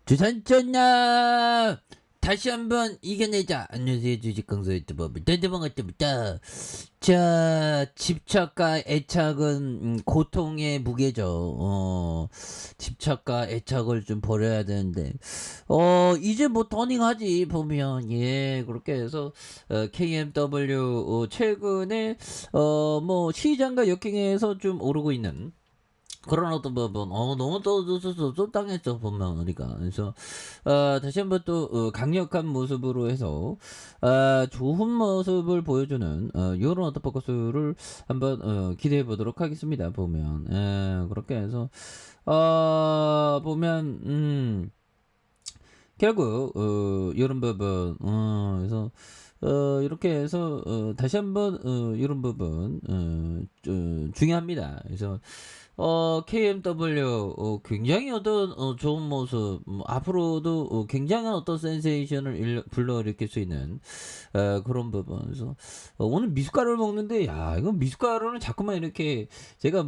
주산전나 다시 한번 이겨내자. 안녕하세요, 주식강사 유튜버 대대방어때부터. 자, 집착과 애착은 고통의 무게죠. 집착과 애착을 좀 버려야 되는데 이제 뭐 터닝하지 보면. 예, 그렇게 해서 KMW 최근에 뭐 시장과 역행해서 좀 오르고 있는 그런 어떤 부분, 너무 또 땅했죠, 보면, 우리가. 그래서, 다시 한번 또, 강력한 모습으로 해서, 좋은 모습을 보여주는, 요런 어떤 포커스를 한번, 기대해 보도록 하겠습니다, 보면. 그렇게 해서, 보면, 결국, 요런 부분, 그래서, 이렇게 해서, 다시 한번, 요런 부분, 중요합니다. 그래서, KMW 굉장히 어떤 좋은 모습, 앞으로도 굉장한 어떤 센세이션을 불러일으킬 수 있는 그런 부분. 그래서 오늘 미숫가루를 먹는데, 야, 이건 미숫가루는 자꾸만 이렇게 제가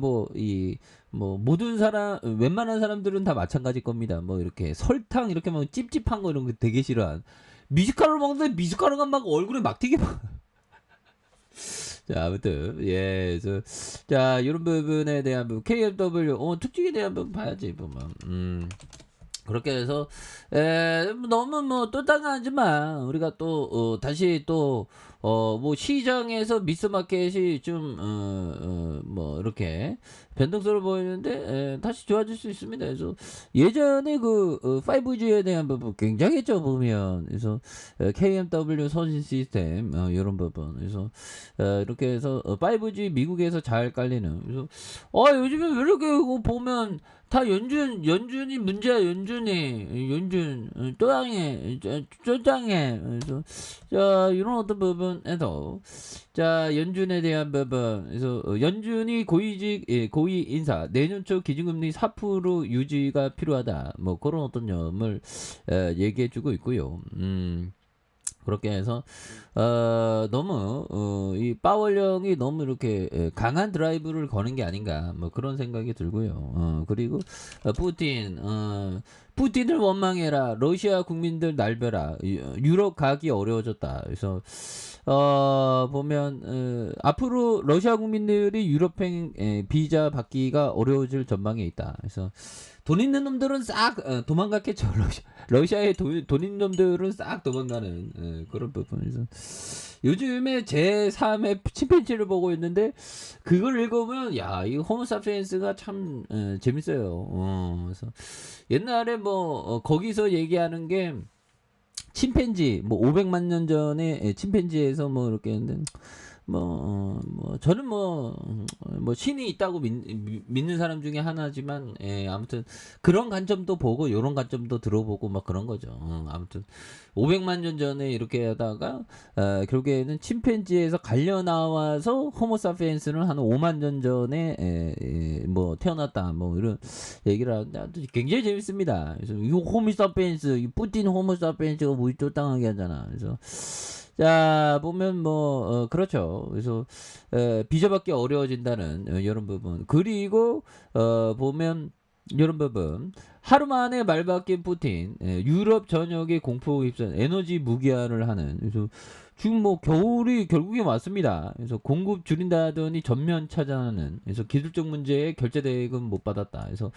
모든 사람, 웬만한 사람들은 다 마찬가지일 겁니다. 뭐 이렇게 설탕 이렇게 막 찝찝한 거 이런 거 되게 싫어한. 미숫가루를 먹는데 미숫가루가 막 얼굴에 막 튀게 막. 자, 아무튼, 예, 자, 이런 부분에 대한 부분, KMW, 특징에 대한 부분 봐야지, 보면. 그렇게 해서, 너무 뭐, 또 당하지 마. 우리가 또, 다시 또, 뭐, 시장에서 미스마켓이 좀, 뭐, 이렇게, 변동성을 보이는데, 다시 좋아질 수 있습니다. 그래서, 예전에 5G에 대한 부분 굉장했죠, 보면. 그래서, KMW 선진 시스템, 이런 부분. 그래서, 이렇게 해서, 5G 미국에서 잘 깔리는. 그래서, 요즘에 왜 이렇게 보면, 다 연준이 문제야. 연준 또당해, 쪼당해. 그래서 자, 이런 어떤 부분에서 자, 연준에 대한 부분. 그래서 연준이 고위 인사 내년 초 기준금리 4% 유지가 필요하다, 뭐 그런 어떤 점을 얘기해주고 있고요. 그렇게 해서 너무 이 파월령이 너무 이렇게 강한 드라이브를 거는 게 아닌가, 뭐 그런 생각이 들고요. 그리고 푸틴을 원망해라, 러시아 국민들 날벼라, 유럽 가기 어려워졌다. 그래서 보면 앞으로 러시아 국민들이 유럽행 비자 받기가 어려워질 전망에 있다. 그래서 돈 있는 놈들은 싹 도망갔겠죠. 러시아에 돈 있는 놈들은 싹 도망가는 그런 부분에서 요즘에 제3의 침팬지를 보고 있는데, 그걸 읽으면 야, 이 호모사피엔스가 참 재밌어요. 그래서 옛날에 뭐 거기서 얘기하는 게 침팬지, 뭐 500만 년 전에 침팬지에서 뭐 이렇게 했는데, 저는 신이 있다고 믿는 사람 중에 하나지만, 아무튼 그런 관점도 보고 요런 관점도 들어보고 막 그런 거죠. 아무튼 500만 년 전에 이렇게 하다가 결국에는 침팬지에서 갈려 나와서 호모사피엔스는 한 5만 년 전에 뭐 태어났다, 뭐 이런 얘기를 하는데 굉장히 재밌습니다. 그래서 이 호모사피엔스, 이 푸틴 호모사피엔스가 우리 쫓당하게 하잖아. 그래서 자, 보면 그렇죠. 그래서 비자받기 어려워진다는 이런 부분. 그리고 보면 이런 부분. 하루 만에 말바뀐 푸틴, 유럽 전역에 공포 휩쓴 에너지 무기화를 하는. 그래서 지금 뭐 겨울이 결국에 왔습니다. 그래서 공급 줄인다 하더니 전면 차단하는. 그래서 기술적 문제에 결제 대금 못 받았다. 그래서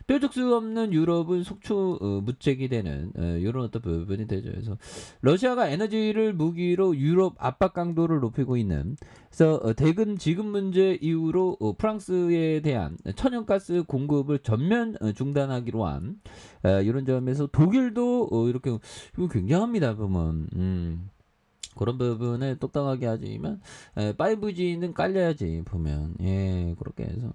뾰족 수 없는 유럽은 속초 무책이 되는 이런 어떤 부분이 되죠. 그래서 러시아가 에너지를 무기로 유럽 압박 강도를 높이고 있는. 그래서 대근 지급 문제 이후로 프랑스에 대한 천연가스 공급을 전면 중단하기로 한 이런 점에서 독일도 이렇게 이거 굉장합니다, 보면. 그런 부분에 똑똑하게 하지만 5G는 깔려야지, 보면. 예, 그렇게 해서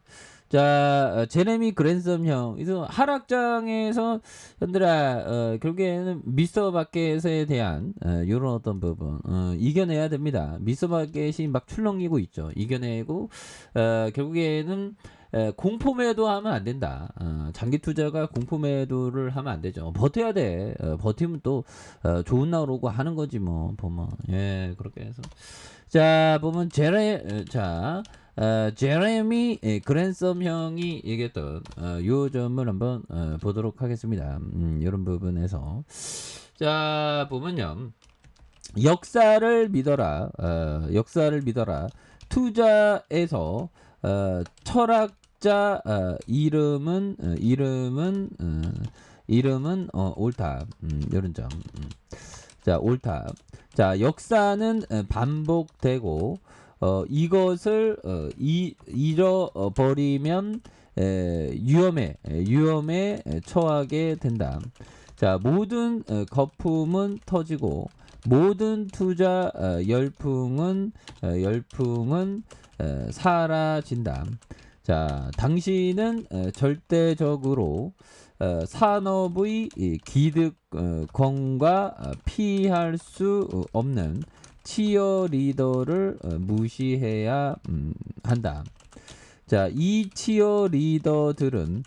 자, 제레미 그랜섬 형. 그래서 하락장에서 현들아 결국에는 미스터 마켓에 대한 이런 어떤 부분 이겨내야 됩니다. 미스터 마켓이 막 출렁이고 있죠. 이겨내고 결국에는 공포 매도하면 안 된다. 장기 투자가 공포 매도를 하면 안 되죠. 버텨야 돼. 버티면 또 좋은 날 오고 하는 거지 뭐 보면. 예, 그렇게 해서 자 보면 제레미 그랜섬 형이 얘기했던 요 점을 한번 보도록 하겠습니다. 이런 부분에서 자 보면요. 역사를 믿어라. 역사를 믿어라. 투자에서 철학자 이름은 옳다. 이런 점. 자, 옳다. 자, 역사는 반복되고 이것을 잃어버리면 위험에 처하게 된다. 자, 모든 거품은 터지고 모든 투자 열풍은 사라진다. 자, 당신은 절대적으로 산업의 기득권과 피할 수 없는 치어리더를 무시해야 한다. 자, 이 치어리더들은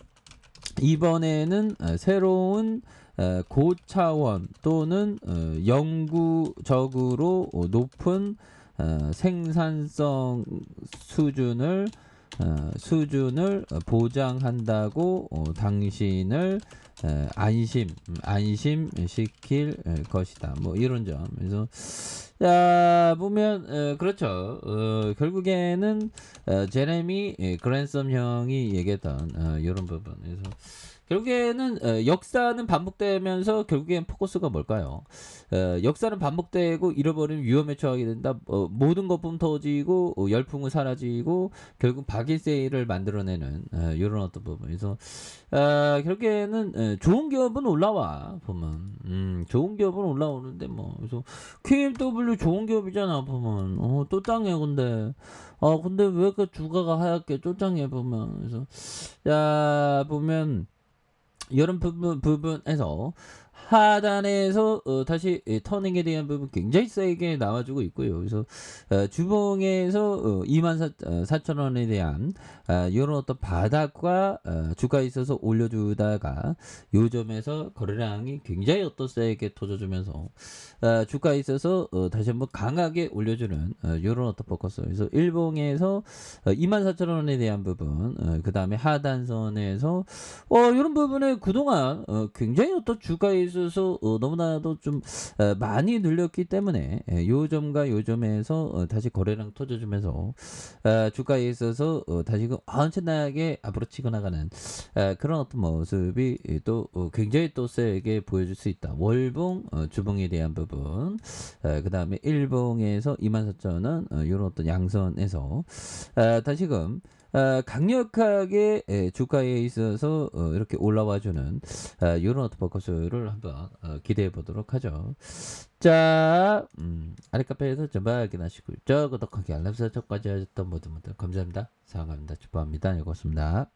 이번에는 새로운 고차원 또는 영구적으로 높은 생산성 수준을 보장한다고 당신을 안심시킬 것이다. 뭐 이런 점. 그래서 자 보면 그렇죠. 결국에는 제레미 그랜섬 형이 얘기했던 이런 부분. 그래서 결국에는 역사는 반복되면서 결국엔 포커스가 뭘까요? 역사는 반복되고 잃어버리면 위험에 처하게 된다. 모든 거품 터지고 열풍은 사라지고 결국 박일세를 만들어내는 이런 어떤 부분에서 결국에는 좋은 기업은 올라와 보면 좋은 기업은 올라오는데 뭐 그래서 KMW 좋은 기업이잖아 보면 또 짱해 근데 왜 그 주가가 하얗게 또 짱해 보면 그래서 자 보면 이런 부분에서 하단에서 다시 터닝에 대한 부분 굉장히 세게 나와주고 있고요. 그래서 주봉에서 24,000원에 대한 이런 어떤 바닥과 주가에 있어서 올려주다가 요 점에서 거래량이 굉장히 어떤 세게 터져주면서 주가에 있어서 다시 한번 강하게 올려주는 이런 어떤 포커스. 그래서 일봉에서 24,000원에 대한 부분, 그 다음에 하단선에서 이런 부분에 그동안 굉장히 어떤 주가에 있어서 너무나도 좀 많이 늘렸기 때문에 요 점과 요 점에서 다시 거래량 터져주면서 주가에 있어서 다시금 엄청나게 앞으로 치고 나가는 그런 어떤 모습이 또 굉장히 또 세게 보여줄 수 있다. 월봉, 주봉에 대한 부분, 그 다음에 일봉에서 24,000원 이런 어떤 양선에서 다시금 강력하게 주가에 있어서 이렇게 올라와주는 이런 어떤 포커스를 한번 기대해 보도록 하죠. 자, 아랫카페에서 전부 확인하시고 구독하기 알람 설정까지 하셨던 모든 분들 감사합니다. 사랑합니다. 축복합니다. 읽었습니다.